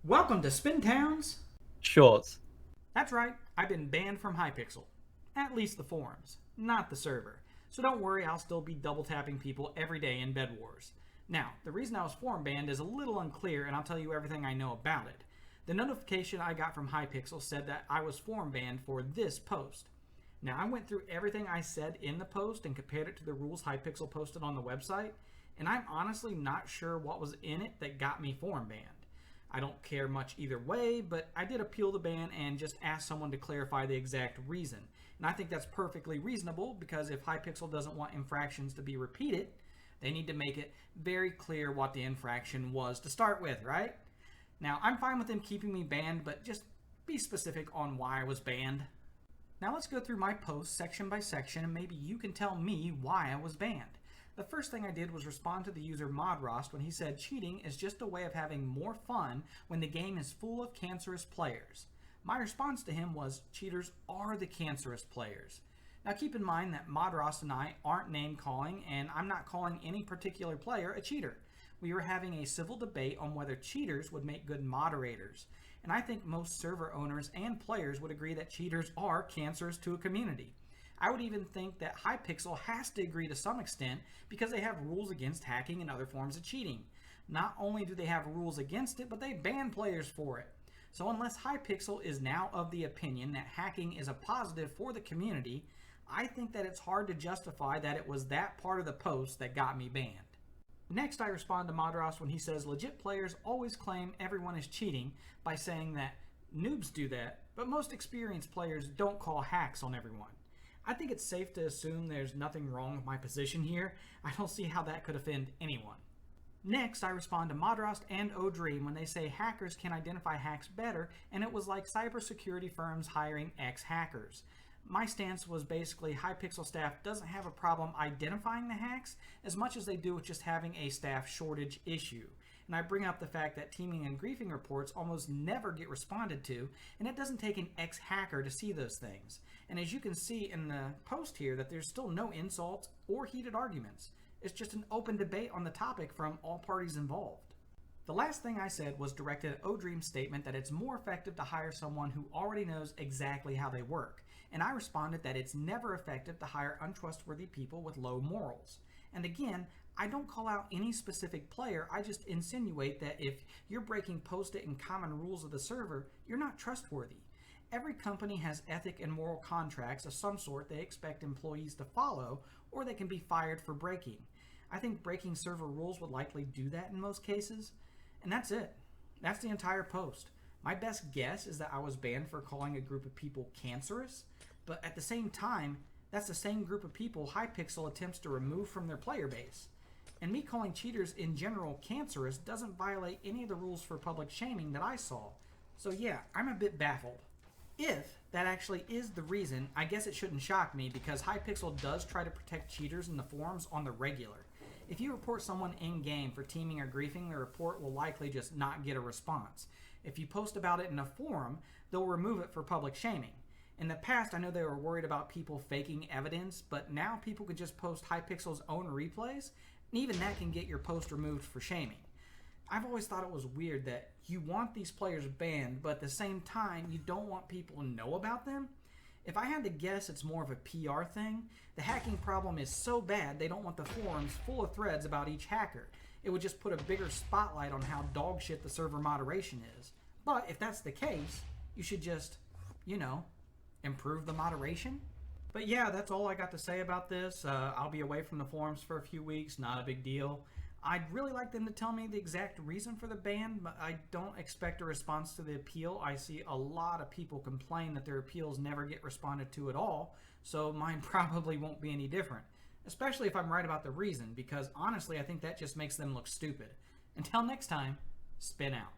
Welcome to Spintown's. Shorts. That's right, I've been banned from Hypixel. At least the forums, not the server. So don't worry, I'll still be double tapping people every day in Bed Wars. Now, the reason I was forum banned is a little unclear, and I'll tell you everything I know about it. The notification I got from Hypixel said that I was forum banned for this post. Now, I went through everything I said in the post and compared it to the rules Hypixel posted on the website, and I'm honestly not sure what was in it that got me forum banned. I don't care much either way, but I did appeal the ban and just asked someone to clarify the exact reason. And I think that's perfectly reasonable because if Hypixel doesn't want infractions to be repeated, they need to make it very clear what the infraction was to start with, right? Now, I'm fine with them keeping me banned, but just be specific on why I was banned. Now let's go through my post section by section and maybe you can tell me why I was banned. The first thing I did was respond to the user Modrost when he said cheating is just a way of having more fun when the game is full of cancerous players. My response to him was, cheaters are the cancerous players. Now keep in mind that Modrost and I aren't name calling, and I'm not calling any particular player a cheater. We were having a civil debate on whether cheaters would make good moderators, and I think most server owners and players would agree that cheaters are cancerous to a community. I would even think that Hypixel has to agree to some extent because they have rules against hacking and other forms of cheating. Not only do they have rules against it, but they ban players for it. So unless Hypixel is now of the opinion that hacking is a positive for the community, I think that it's hard to justify that it was that part of the post that got me banned. Next, I respond to Modrost when he says legit players always claim everyone is cheating by saying that noobs do that, but most experienced players don't call hacks on everyone. I think it's safe to assume there's nothing wrong with my position here. I don't see how that could offend anyone. Next, I respond to Modrost and O'Dream when they say hackers can identify hacks better, and it was like cybersecurity firms hiring ex-hackers. My stance was basically Hypixel staff doesn't have a problem identifying the hacks as much as they do with just having a staff shortage issue. And I bring up the fact that teaming and griefing reports almost never get responded to, and it doesn't take an ex-hacker to see those things. And as you can see in the post here, that there's still no insults or heated arguments. It's just an open debate on the topic from all parties involved. The last thing I said was directed at O'Dream's statement that it's more effective to hire someone who already knows exactly how they work, and I responded that it's never effective to hire untrustworthy people with low morals. And again, I don't call out any specific player, I just insinuate that if you're breaking post-it and common rules of the server, you're not trustworthy. Every company has ethic and moral contracts of some sort they expect employees to follow, or they can be fired for breaking. I think breaking server rules would likely do that in most cases. And that's it. That's the entire post. My best guess is that I was banned for calling a group of people cancerous, but at the same time, that's the same group of people Hypixel attempts to remove from their player base. And me calling cheaters in general cancerous doesn't violate any of the rules for public shaming that I saw. So yeah, I'm a bit baffled. If that actually is the reason, I guess it shouldn't shock me because Hypixel does try to protect cheaters in the forums on the regular. If you report someone in-game for teaming or griefing, the report will likely just not get a response. If you post about it in a forum, they'll remove it for public shaming. In the past, I know they were worried about people faking evidence, but now people can just post Hypixel's own replays, and even that can get your post removed for shaming. I've always thought it was weird that you want these players banned, but at the same time, you don't want people to know about them. If I had to guess, it's more of a PR thing. The hacking problem is so bad they don't want the forums full of threads about each hacker. It would just put a bigger spotlight on how dog shit the server moderation is. But if that's the case, you should just, improve the moderation. But yeah, that's all I got to say about this. I'll be away from the forums for a few weeks, not a big deal. I'd really like them to tell me the exact reason for the ban, but I don't expect a response to the appeal. I see a lot of people complain that their appeals never get responded to at all, so mine probably won't be any different. Especially if I'm right about the reason, because honestly I think that just makes them look stupid. Until next time, spin out.